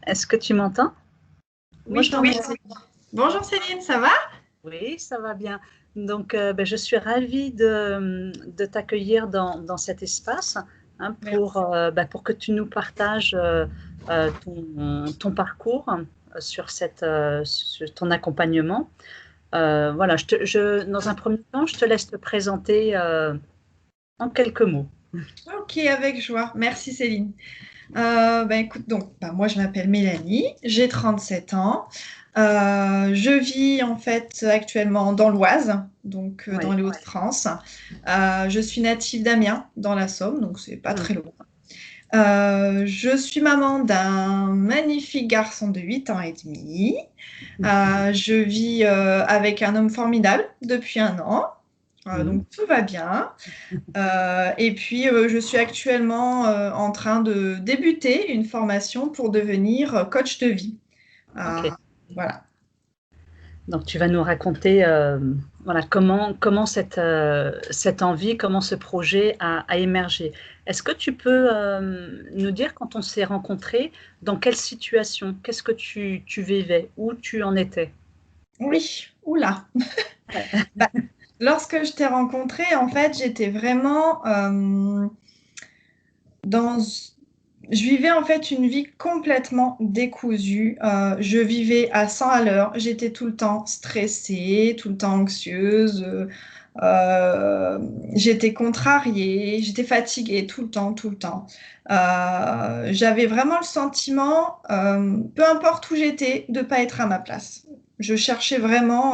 Est-ce que tu m'entends? Moi, Oui, je oui. t'entends. Bonjour Céline, ça va? Oui, ça va bien. Donc, je suis ravie de t'accueillir dans cet espace, hein, Merci. pour que tu nous partages ton parcours sur ton accompagnement. Voilà, dans un premier temps, je te laisse te présenter en quelques mots. Ok, avec joie. Merci Céline. Écoute, moi je m'appelle Mélanie, j'ai 37 ans. Je vis en fait actuellement dans l'Oise, dans Oui. les Hauts-de-France. Je suis native d'Amiens, dans la Somme, donc c'est pas Mm. très loin. Je suis maman d'un magnifique garçon de 8 ans et demi. Je vis avec un homme formidable depuis un an. Mm. Donc tout va bien. Je suis actuellement en train de débuter une formation pour devenir coach de vie. Euh, Ok. voilà. Donc, tu vas nous raconter voilà, comment cette envie, comment ce projet a émergé. Est-ce que tu peux nous dire quand on s'est rencontrés, dans quelle situation, qu'est-ce que tu vivais, où tu en étais? Oui, oula. Ouais. Bah, lorsque je t'ai rencontré, en fait, j'étais vraiment dans... Je vivais en fait une vie complètement décousue. Je vivais à 100 à l'heure. J'étais tout le temps stressée, tout le temps anxieuse. J'étais contrariée, j'étais fatiguée tout le temps, tout le temps. J'avais vraiment le sentiment, peu importe où j'étais, de ne pas être à ma place. Je cherchais vraiment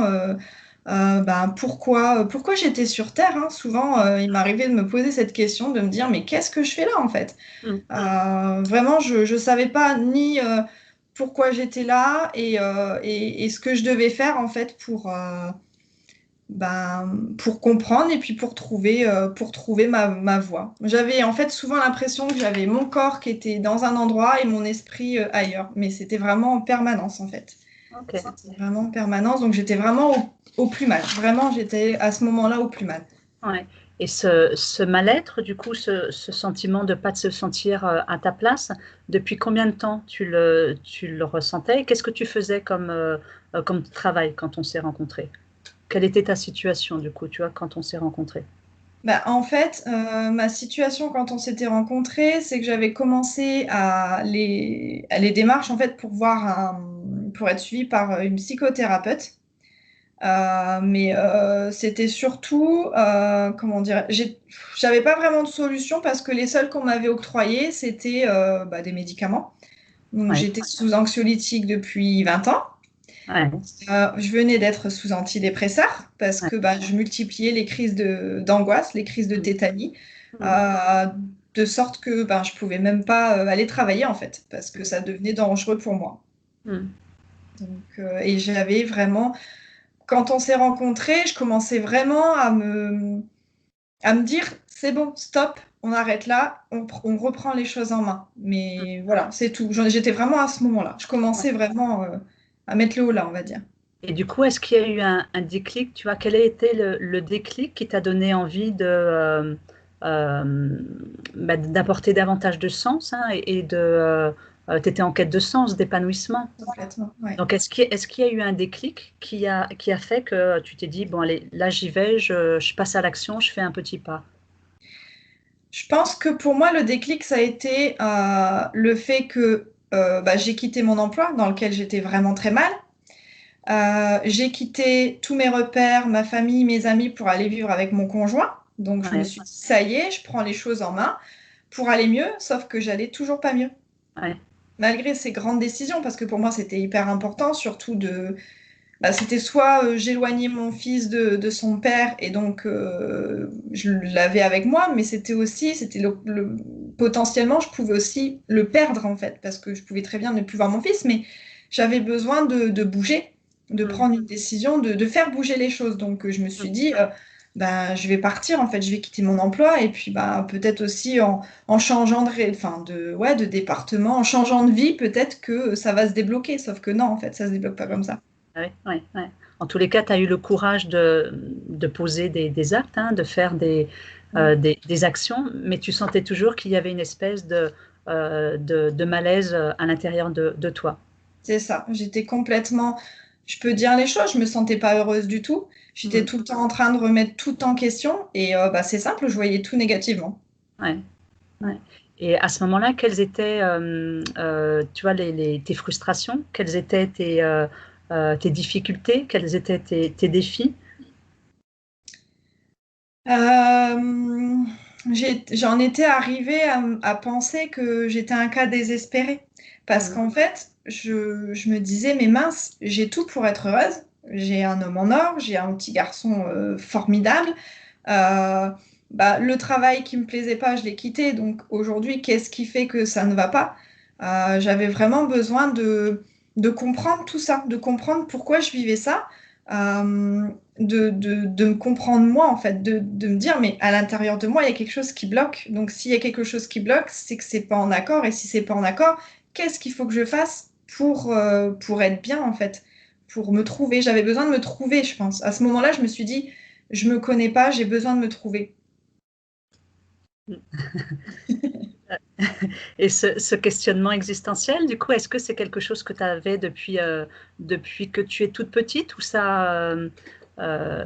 pourquoi j'étais sur Terre, hein. Souvent, il m'arrivait de me poser cette question, de me dire, mais qu'est-ce que je fais là en fait? Mm. Vraiment, je ne savais pas ni pourquoi j'étais là et ce que je devais faire en fait pour comprendre et puis pour trouver ma voie. J'avais en fait souvent l'impression que j'avais mon corps qui était dans un endroit et mon esprit ailleurs, mais c'était vraiment en permanence en fait. Ok. C'était vraiment en permanence, donc j'étais vraiment au plus mal. Vraiment, j'étais à ce moment-là au plus mal. Ouais. Et ce mal-être, du coup, ce sentiment de ne pas se sentir à ta place, depuis combien de temps tu le ressentais? Qu'est-ce que tu faisais comme travail quand on s'est rencontrés? Quelle était ta situation, du coup, tu vois, quand on s'est rencontrés? En fait, ma situation quand on s'était rencontrés, c'est que j'avais commencé à les démarches en fait pour être suivie par une psychothérapeute. C'était surtout, comment dire, j'avais pas vraiment de solution parce que les seuls qu'on m'avait octroyés, c'était des médicaments. Donc Ouais, j'étais sous anxiolytique depuis 20 ans. ouais, Je venais d'être sous antidépresseurs parce ouais. que je multipliais les crises d'angoisse, les crises de Mm, tétanie, mm, euh, de sorte que je pouvais même pas aller travailler en fait parce que ça devenait dangereux pour moi. mm. Et j'avais vraiment, quand on s'est rencontrés, je commençais vraiment à me dire, c'est bon, stop, on arrête là, on reprend les choses en main. Mais voilà, c'est tout. J'étais vraiment à ce moment-là. Je Ouais. commençais vraiment à mettre le haut là, on va dire. Et du coup, est-ce qu'il y a eu un déclic, tu vois, quel a été le déclic qui t'a donné envie euh, d'apporter davantage de sens, hein, tu étais en quête de sens, d'épanouissement. Complètement, ouais. Donc, est-ce qu'il y a eu un déclic qui a fait que tu t'es dit, bon, allez, là, j'y vais, je passe à l'action, je fais un petit pas. Je pense que pour moi, le déclic, ça a été le fait que j'ai quitté mon emploi dans lequel j'étais vraiment très mal. J'ai quitté tous mes repères, ma famille, mes amis pour aller vivre avec mon conjoint. Donc je me Ouais, suis dit, ça y est, je prends les choses en main pour aller mieux, sauf que j'allais toujours pas mieux. ouais, Malgré ces grandes décisions, parce que pour moi, c'était hyper important, surtout c'était soit j'éloignais mon fils de son père et donc je l'avais avec moi, mais c'était potentiellement, je pouvais aussi le perdre en fait, parce que je pouvais très bien ne plus voir mon fils, mais j'avais besoin de bouger, de mm, prendre une décision, de faire bouger les choses. Donc je me suis mm, dit, je vais partir en fait, je vais quitter mon emploi et puis peut-être aussi en changeant de département, en changeant de vie, peut-être que ça va se débloquer, sauf que non, en fait, ça se débloque pas mm. comme ça. Ouais, ouais, ouais. En tous les cas, tu as eu le courage de poser des actes, hein, de faire des actions, mais tu sentais toujours qu'il y avait une espèce de malaise à l'intérieur de toi. C'est ça. J'étais complètement, je peux dire les choses, je me sentais pas heureuse du tout. J'étais Mm. tout le temps en train de remettre tout en question et bah, c'est simple, je voyais tout négativement. Ouais, ouais. Et à ce moment-là, quelles étaient, tu vois, tes frustrations? Quelles étaient tes difficultés? Quels étaient tes défis? Euh, J'en étais arrivée à penser que j'étais un cas désespéré. Parce Mm. qu'en fait, je me disais, mais mince, j'ai tout pour être heureuse. J'ai un homme en or, j'ai un petit garçon formidable. Euh, Bah, le travail qui me plaisait pas, je l'ai quitté. Donc aujourd'hui, qu'est-ce qui fait que ça ne va pas? J'avais vraiment besoin de comprendre tout ça, de comprendre pourquoi je vivais ça. Euh, de me comprendre moi, en fait, de me dire, mais à l'intérieur de moi, il y a quelque chose qui bloque. Donc, s'il y a quelque chose qui bloque, c'est que c'est pas en accord. Et si c'est pas en accord, qu'est-ce qu'il faut que je fasse pour être bien, en fait, pour me trouver? J'avais besoin de me trouver, je pense. À ce moment-là, je me suis dit, je me connais pas, j'ai besoin de me trouver. Et ce questionnement existentiel, du coup, est-ce que c'est quelque chose que tu avais depuis que tu es toute petite ou ça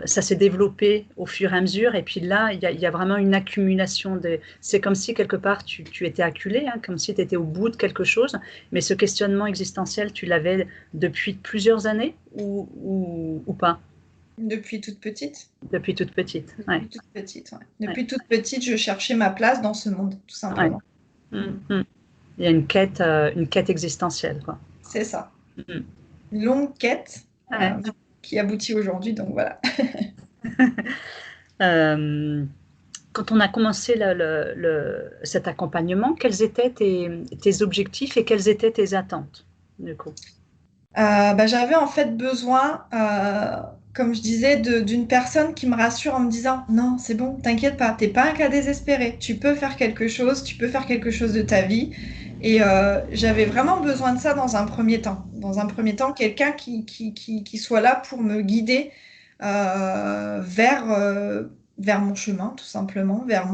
s'est développé au fur et à mesure et puis là, il y a vraiment une accumulation de... C'est comme si quelque part tu étais acculé, hein, comme si tu étais au bout de quelque chose, mais ce questionnement existentiel, tu l'avais depuis plusieurs années ou pas? Depuis toute petite. Depuis toute petite, ouais, Depuis toute petite, ouais. ouais, Depuis toute petite, je cherchais ma place dans ce monde, tout ouais. simplement. Mm, Mm. mm. Il y a une quête existentielle, quoi. C'est ça. Mm. Une longue quête Ouais. qui aboutit aujourd'hui, donc voilà. Euh, Quand on a commencé cet accompagnement, quels étaient tes objectifs et quelles étaient tes attentes, du coup? Bah, j'avais en fait besoin, comme je disais, d'une personne qui me rassure en me disant, non, c'est bon, t'inquiète pas, t'es pas un cas désespéré, tu peux faire quelque chose, tu peux faire quelque chose de ta vie. Et j'avais vraiment besoin de ça dans un premier temps. Dans un premier temps, quelqu'un qui soit là pour me guider vers mon chemin, tout simplement, vers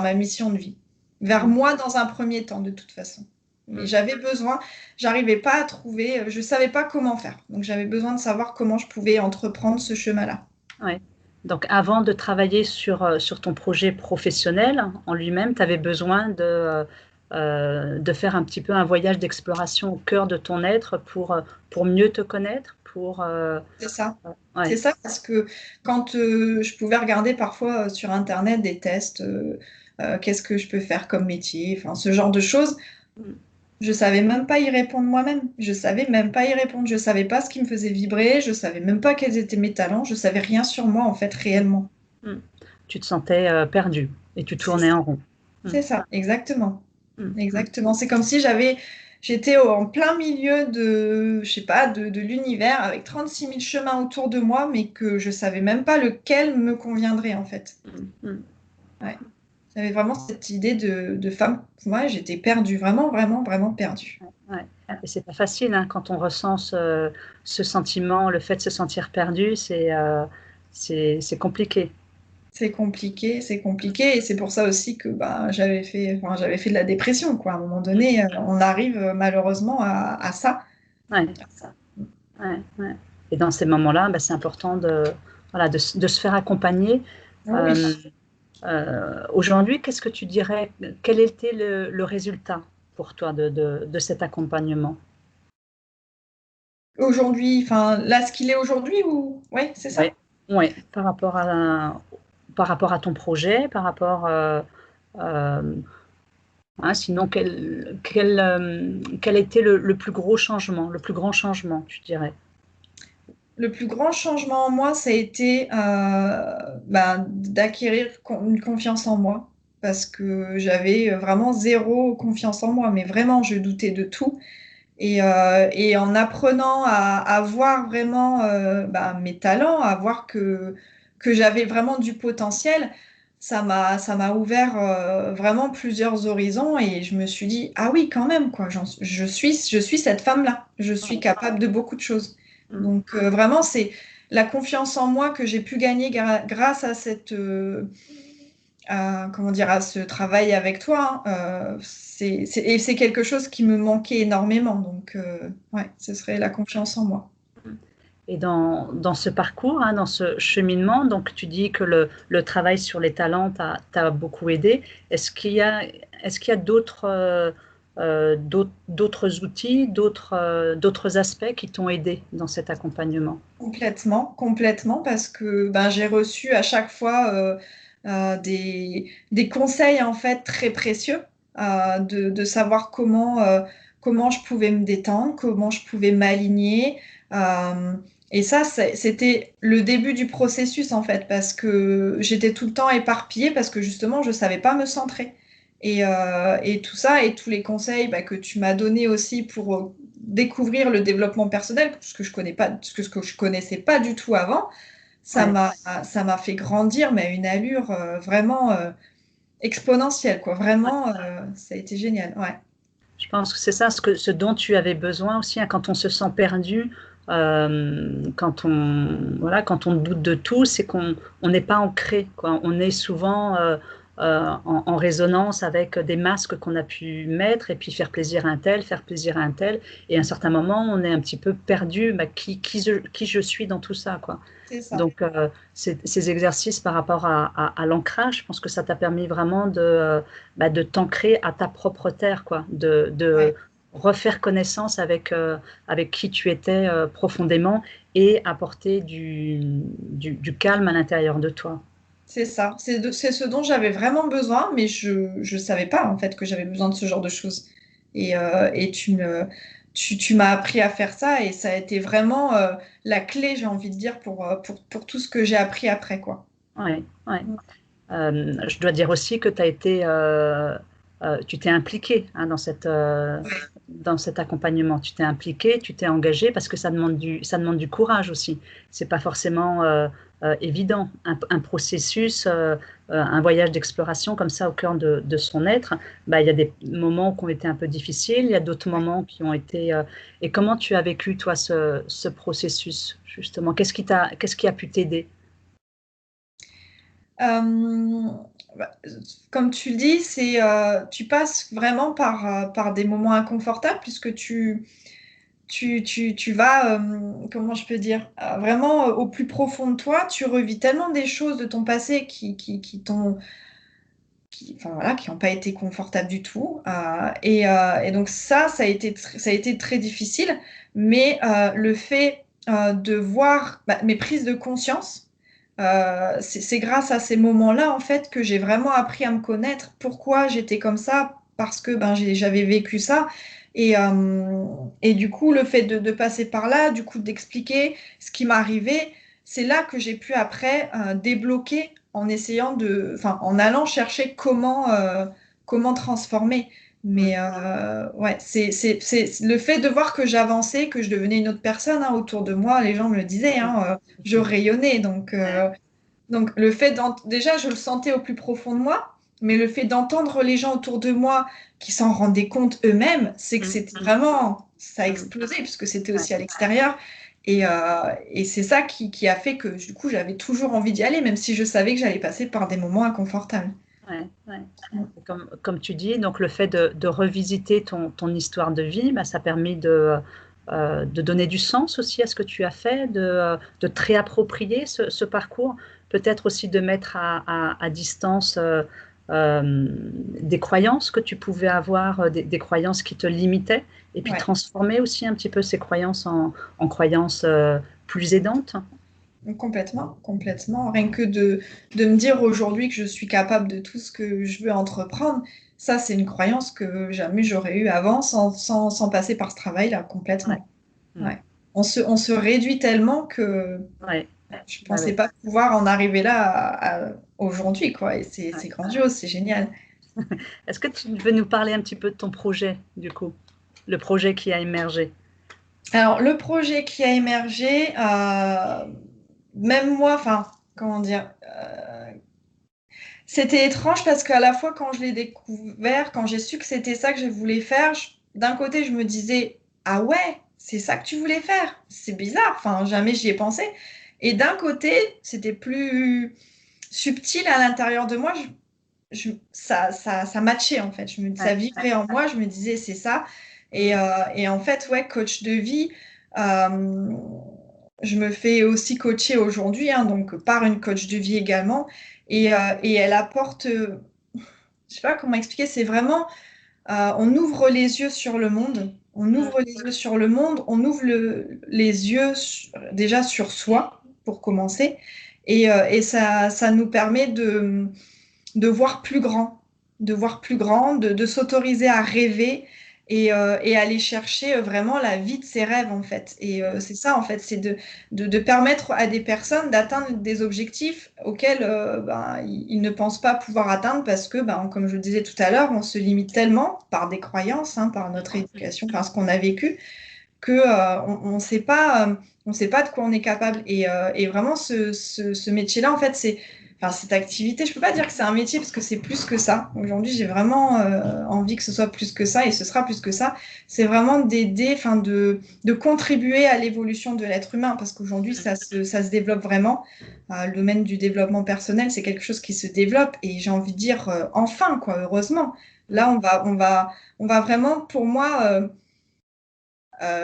ma mission de vie. Vers Mm, moi dans un premier temps, de toute façon. Mais mm, j'avais besoin, j'arrivais pas à trouver, je savais pas comment faire. Donc j'avais besoin de savoir comment je pouvais entreprendre ce chemin-là. ouais. Donc, avant de travailler sur ton projet professionnel en lui-même, tu avais besoin de faire un petit peu un voyage d'exploration au cœur de ton être pour mieux te connaître, C'est ça. C'est ouais. ça parce que quand je pouvais regarder parfois sur Internet des tests, qu'est-ce que je peux faire comme métier, enfin ce genre de choses, Mm, je savais même pas y répondre moi-même. Je savais même pas y répondre. Je savais pas ce qui me faisait vibrer. Je savais même pas quels étaient mes talents. Je savais rien sur moi en fait réellement. mm. Tu te sentais perdu et tu C'est tournais en rond. Mm, c'est ça, exactement. mm, mm. Exactement. C'est comme si j'étais en plein milieu de, je sais pas, de l'univers avec 36 000 chemins autour de moi, mais que je savais même pas lequel me conviendrait en fait. Mm, mm. Ouais. J'avais vraiment cette idée de femme. Moi, j'étais perdue, vraiment, vraiment, vraiment perdue. Ouais. Et c'est pas facile hein, quand on ressent ce sentiment, le fait de se sentir perdu, c'est compliqué. C'est compliqué, et c'est pour ça aussi que bah, j'avais fait de la dépression, quoi. À un moment donné, on arrive malheureusement à ça. Ouais, ouais, ouais. Et dans ces moments-là, bah, c'est important voilà, de se faire accompagner. Ah oui. Euh, Aujourd'hui, qu'est-ce que tu dirais, quel était le résultat pour toi de cet accompagnement? Aujourd'hui, enfin, là, ce qu'il est aujourd'hui, ou... Ouais, c'est Oui, ça. ouais, par rapport à ton projet, par rapport euh, hein, sinon, quel était le plus gros changement, le plus grand changement, tu dirais? Le plus grand changement en moi, ça a été d'acquérir une confiance en moi, parce que j'avais vraiment zéro confiance en moi, mais vraiment, je doutais de tout. Et en apprenant à voir vraiment mes talents, à voir que j'avais vraiment du potentiel, ça m'a ouvert vraiment plusieurs horizons et je me suis dit, ah oui, quand même, quoi, je suis cette femme-là, je suis Ouais. capable de beaucoup de choses. Mm, Donc vraiment, c'est la confiance en moi que j'ai pu gagner grâce comment dire, à ce travail avec toi, hein. Et c'est quelque chose qui me manquait énormément. Donc, ouais, ce serait la confiance en moi. Et dans ce parcours, hein, dans ce cheminement, donc tu dis que le travail sur les talents t'a beaucoup aidé. Est-ce qu'il y a d'autres outils, d'autres aspects qui t'ont aidé dans cet accompagnement? Complètement, complètement, parce que ben, j'ai reçu à chaque fois des conseils en fait très précieux de savoir comment je pouvais me détendre, comment je pouvais m'aligner. euh, et ça, c'était le début du processus en fait, parce que j'étais tout le temps éparpillée, parce que justement, je ne savais pas me centrer. Et tout ça, et tous les conseils bah, que tu m'as donnés aussi pour découvrir le développement personnel, ce que je connais pas, ce que je connaissais pas du tout avant, Ouais. ça m'a fait grandir, mais à une allure vraiment exponentielle, quoi. Vraiment, ça a été génial. Ouais, Je pense que c'est ça ce dont tu avais besoin aussi, hein, quand on se sent perdu, quand on doute de tout, c'est qu'on n'est pas ancré, quoi. On est souvent en résonance avec des masques qu'on a pu mettre et puis faire plaisir à un tel, faire plaisir à un tel. Et à un certain moment, on est un petit peu perdu, bah, qui je suis dans tout ça, quoi. c'est ça. Donc, ces exercices par rapport à l'ancrage, je pense que ça t'a permis vraiment bah, de t'ancrer à ta propre terre, quoi, de Ouais, refaire connaissance avec qui tu étais profondément et apporter du calme à l'intérieur de toi. c'est ça. C'est ce dont j'avais vraiment besoin, mais je savais pas en fait que j'avais besoin de ce genre de choses. Et tu m'as appris à faire ça, et ça a été vraiment la clé, j'ai envie de dire, pour tout ce que j'ai appris après, quoi. Ouais, ouais. Je dois dire aussi que tu t'es impliqué, hein, dans cet accompagnement. Tu t'es impliqué, tu t'es engagé parce que ça demande du courage aussi. C'est pas forcément évident. Un processus, un voyage d'exploration comme ça au cœur de son être, bah, il y a des moments qui ont été un peu difficiles, il y a d'autres moments qui ont été. Et comment tu as vécu, toi, ce processus, justement? Qu'est-ce qui a pu t'aider? Euh, bah, comme tu le dis, tu passes vraiment par des moments inconfortables, puisque tu vas, comment je peux dire, vraiment au plus profond de toi, tu revis tellement des choses de ton passé enfin, voilà, qui n'ont pas été confortables du tout. Et donc ça a été très difficile, mais le fait de voir bah, mes prises de conscience, c'est grâce à ces moments-là, en fait, que j'ai vraiment appris à me connaître, pourquoi j'étais comme ça, parce que ben, j'avais vécu ça. Et du coup, le fait de passer par là, du coup, d'expliquer ce qui m'arrivait, c'est là que j'ai pu après débloquer en essayant enfin, en allant chercher comment transformer. Mais ouais, c'est le fait de voir que j'avançais, que je devenais une autre personne hein, autour de moi. Les gens me le disaient, hein, je rayonnais. Donc le fait déjà, je le sentais au plus profond de moi, mais le fait d'entendre les gens autour de moi qui s'en rendaient compte eux-mêmes, c'est que c'était vraiment, ça a explosé puisque c'était aussi à l'extérieur. Et c'est ça qui a fait que du coup, j'avais toujours envie d'y aller, même si je savais que j'allais passer par des moments inconfortables. Ouais, ouais. Comme tu dis, donc le fait de revisiter ton histoire de vie, bah, ça a permis de donner du sens aussi à ce que tu as fait, de te réapproprier ce parcours, peut-être aussi de mettre à distance des croyances que tu pouvais avoir, des croyances qui te limitaient, et puis Ouais. transformer aussi un petit peu ces croyances en croyances plus aidantes. Complètement, complètement. Rien que de me dire aujourd'hui que je suis capable de tout ce que je veux entreprendre, ça, c'est une croyance que jamais j'aurais eue avant sans passer par ce travail-là, Ouais. complètement. Mm. Ouais. On se réduit tellement que Ouais. je Ouais, pensais ouais. pas pouvoir en arriver là aujourd'hui, quoi. Et c'est Ouais. grandiose, c'est génial. Est-ce que tu veux nous parler un petit peu de ton projet, du coup, le projet qui a émergé? Alors, le projet qui a émergé, même moi, enfin, comment dire, c'était étrange parce qu'à la fois, quand je l'ai découvert, quand j'ai su que c'était ça que je voulais faire, d'un côté, je me disais, ah ouais, c'est ça que tu voulais faire. C'est bizarre, enfin, jamais j'y ai pensé. Et d'un côté, c'était plus subtil à l'intérieur de moi. ça matchait en fait. Ça vibrait en moi, je me disais c'est ça. Et en fait, ouais, coach de vie, je me fais aussi coacher aujourd'hui, hein, donc par une coach de vie également. Et elle apporte, je sais pas comment expliquer, c'est vraiment, on ouvre les yeux sur le monde. On ouvre les yeux sur le monde, on ouvre les yeux déjà sur soi, pour commencer. Et ça nous permet de voir plus grand, de s'autoriser à rêver et aller chercher vraiment la vie de ses rêves en fait. Et c'est ça en fait, c'est de permettre à des personnes d'atteindre des objectifs auxquels ils ne pensent pas pouvoir atteindre parce que, comme je le disais tout à l'heure, on se limite tellement par des croyances, hein, par notre éducation, par ce qu'on a vécu, que on ne sait pas, on sait pas de quoi on est capable. Et vraiment, ce métier-là, en fait, enfin, cette activité, je peux pas dire que c'est un métier parce que c'est plus que ça. Aujourd'hui, j'ai vraiment envie que ce soit plus que ça et ce sera plus que ça. C'est vraiment d'aider, enfin, de contribuer à l'évolution de l'être humain parce qu'aujourd'hui, ça se développe vraiment. Le domaine du développement personnel, c'est quelque chose qui se développe et j'ai envie de dire enfin, quoi, heureusement. Là, on va vraiment, pour moi,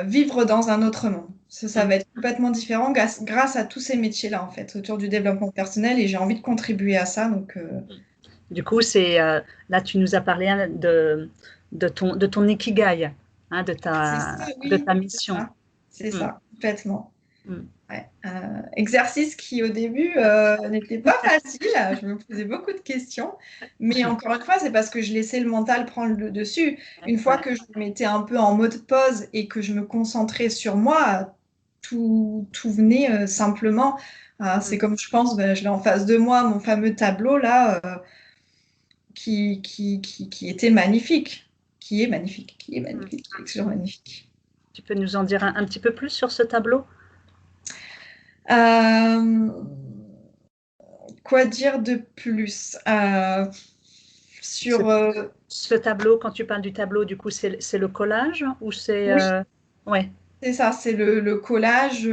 vivre dans un autre monde. Ça va être complètement différent grâce à tous ces métiers-là, en fait, autour du développement personnel, et j'ai envie de contribuer à ça. Donc, Du coup, là, tu nous as parlé hein, de ton ikigai, hein, de oui, ta mission. c'est ça, complètement. Mm. Ouais. Exercice qui au début n'était pas facile, je me posais beaucoup de questions, mais encore une fois, c'est parce que je laissais le mental prendre le dessus. Une fois que je me mettais un peu en mode pause et que je me concentrais sur moi, tout venait simplement. C'est comme je pense, je l'ai en face de moi, mon fameux tableau là, qui était magnifique, qui est magnifique, qui est magnifique, qui est toujours magnifique. Tu peux nous en dire un petit peu plus sur ce tableau? Quoi dire de plus sur ce tableau, quand tu parles du tableau, du coup, c'est le collage ou c'est oui, ouais. c'est ça, c'est le collage.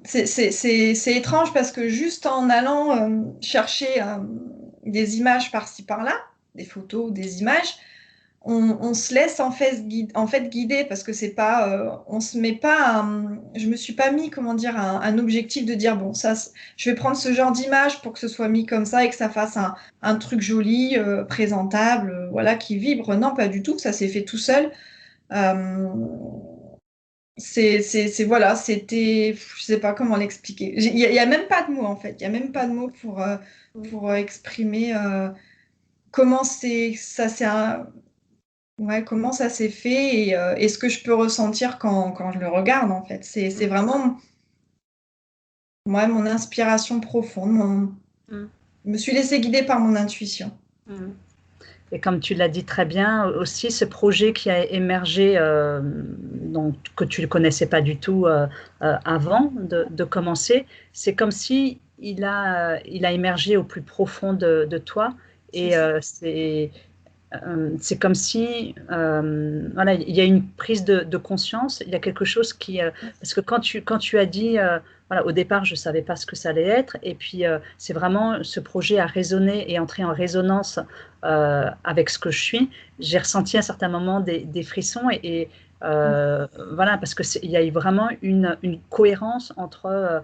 C'est étrange parce que juste en allant chercher des images par-ci par-là, des photos, des images, on se laisse en fait guider parce que c'est pas, on se met pas, je me suis pas mis, comment dire, un objectif de dire bon ça, je vais prendre ce genre d'image pour que ce soit mis comme ça et que ça fasse un truc joli, présentable, voilà, qui vibre. Non, pas du tout, ça s'est fait tout seul. Euh, voilà, c'était, je sais pas comment l'expliquer. Il y a même pas de mots en fait. Il y a même pas de mots pour exprimer comment ouais, comment ça s'est fait et ce que je peux ressentir quand je le regarde en fait. C'est vraiment ouais, mon inspiration profonde. Je me suis laissée guider par mon intuition. Et comme tu l'as dit très bien, aussi ce projet qui a émergé, donc, que tu ne connaissais pas du tout avant de commencer, c'est comme si il a émergé au plus profond de toi. Et c'est comme si voilà, il y a une prise de conscience, il y a quelque chose qui... parce que quand tu as dit, voilà, au départ, je ne savais pas ce que ça allait être, et puis c'est vraiment ce projet a résonné et entré en résonance avec ce que je suis. J'ai ressenti à un certain moment des frissons, voilà, parce qu'il y a eu vraiment une cohérence entre...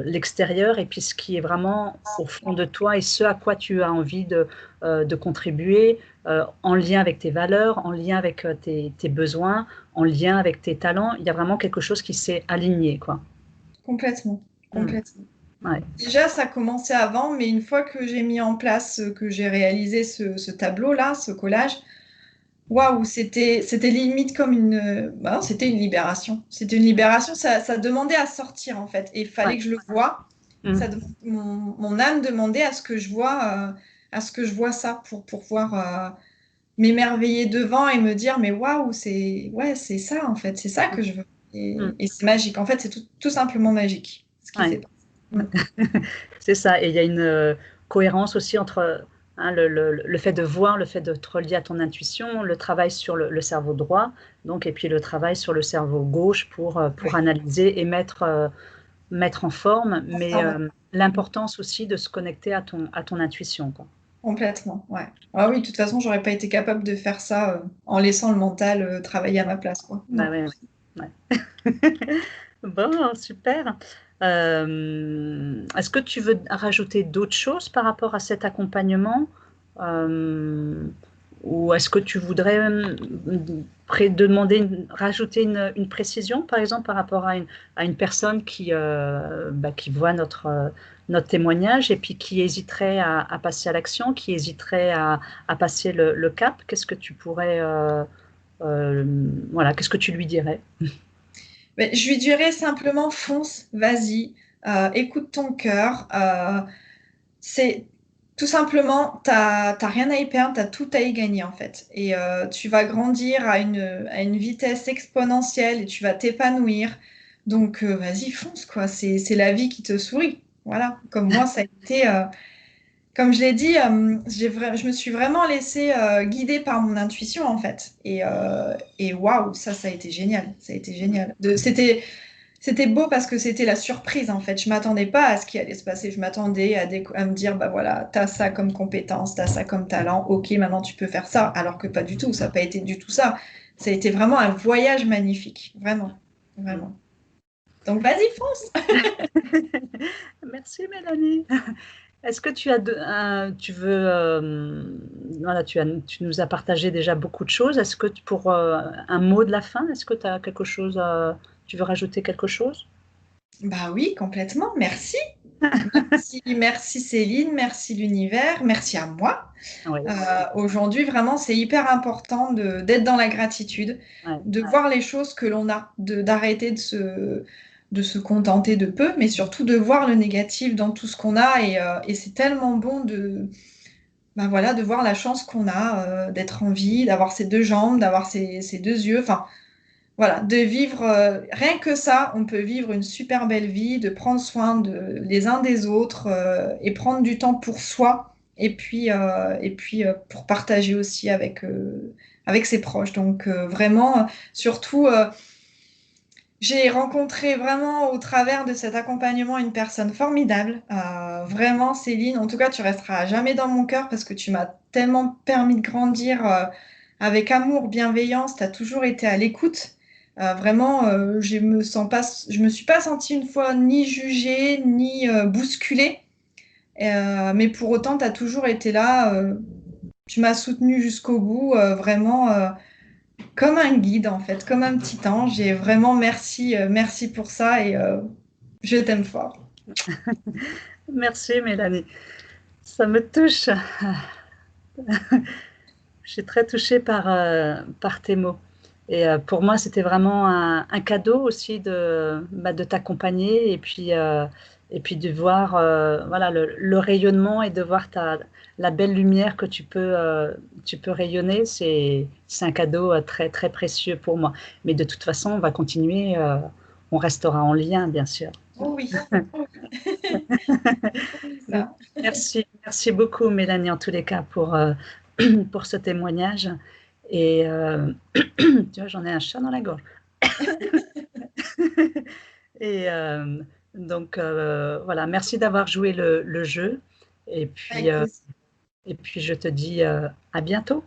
l'extérieur et puis ce qui est vraiment au fond de toi et ce à quoi tu as envie de contribuer en lien avec tes valeurs, en lien avec tes besoins, en lien avec tes talents. Il y a vraiment quelque chose qui s'est aligné, quoi. Complètement, complètement. Ouais. Déjà, ça commençait avant, mais une fois que j'ai mis en place, que j'ai réalisé ce tableau-là, ce collage, waouh, c'était limite comme c'était une libération. C'était une libération, ça demandait à sortir en fait. Et il fallait que je le voie. Mon âme demandait à ce que je vois, ça pour pouvoir m'émerveiller devant et me dire, mais waouh, c'est ça en fait, c'est ça que je veux. Et c'est magique. En fait, c'est tout simplement magique ce qui s'est passé. C'est ça. Et il y a une cohérence aussi entre hein, le fait de voir, le fait de te relier à ton intuition, le travail sur le cerveau droit, donc, et puis le travail sur le cerveau gauche pour analyser et mettre en forme. Mais l'importance aussi de se connecter à ton intuition, quoi. Complètement, ouais. Ah oui, de toute façon, j'aurais pas été capable de faire ça en laissant le mental travailler à ma place, quoi. Bah, Non. ouais, ouais, ouais. Bon, super. Est-ce que tu veux rajouter d'autres choses par rapport à cet accompagnement? Euh, ou est-ce que tu voudrais demander, rajouter une précision, par exemple, par rapport à une personne qui voit notre témoignage et puis qui hésiterait à passer à l'action, qui hésiterait à passer le cap? Qu'est-ce que tu pourrais, voilà, qu'est-ce que tu lui dirais? Mais je lui dirais simplement fonce, vas-y, écoute ton cœur. C'est tout simplement, t'as rien à y perdre, t'as tout à y gagner en fait. Et tu vas grandir à une vitesse exponentielle et tu vas t'épanouir. Donc vas-y, fonce quoi. C'est la vie qui te sourit. Voilà. Comme moi, ça a été. Comme je l'ai dit, je me suis vraiment laissée guider par mon intuition en fait. Et waouh, ça a été génial. Ça a été génial. C'était beau parce que c'était la surprise en fait. Je m'attendais pas à ce qui allait se passer. Je m'attendais à me dire, bah voilà, t'as ça comme compétence, t'as ça comme talent. Ok, maintenant tu peux faire ça. Alors que pas du tout. Ça n'a pas été du tout ça. Ça a été vraiment un voyage magnifique. Vraiment, vraiment. Donc vas-y, fonce. Merci Mélanie. Est-ce que tu veux, voilà, tu nous as partagé déjà beaucoup de choses. Est-ce que pour un mot de la fin, est-ce que tu as quelque chose, tu veux rajouter quelque chose? Bah oui, complètement. Merci. Merci, merci Céline, merci l'univers, merci à moi. Oui, Aujourd'hui, vraiment, c'est hyper important d'être dans la gratitude, ouais, de voir les choses que l'on a, d'arrêter de se contenter de peu, mais surtout de voir le négatif dans tout ce qu'on a. Et c'est tellement bon ben voilà, de voir la chance qu'on a, d'être en vie, d'avoir ses deux jambes, d'avoir ses deux yeux. Enfin, voilà, de vivre, rien que ça, on peut vivre une super belle vie, de prendre soin les uns des autres et prendre du temps pour soi et puis pour partager aussi avec ses proches. Donc vraiment, surtout, j'ai rencontré vraiment au travers de cet accompagnement une personne formidable. Vraiment, Céline, en tout cas, tu resteras à jamais dans mon cœur parce que tu m'as tellement permis de grandir avec amour, bienveillance. Tu as toujours été à l'écoute. Vraiment, je me suis pas sentie une fois ni jugée, ni bousculée. Mais pour autant, tu as toujours été là. Tu m'as soutenue jusqu'au bout. Vraiment. Comme un guide en fait, comme un petit ange. Et vraiment merci, merci pour ça et je t'aime fort. merci Mélanie. Ça me touche. Je suis très touchée par tes mots. Et pour moi, c'était vraiment un cadeau aussi de t'accompagner et puis de voir voilà, le rayonnement et de voir la belle lumière que tu peux rayonner. C'est un cadeau très, très précieux pour moi. Mais de toute façon, on va continuer, on restera en lien, bien sûr. Oh oui, c'est ça. Merci, merci beaucoup, Mélanie, en tous les cas, pour ce témoignage. Et tu vois, j'en ai un chat dans la gorge. Et donc, voilà, merci d'avoir joué le jeu. Et puis, Avec euh, plaisir. et puis, je te dis à bientôt.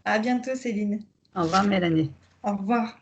À bientôt, Céline. Au revoir, Mélanie. Au revoir.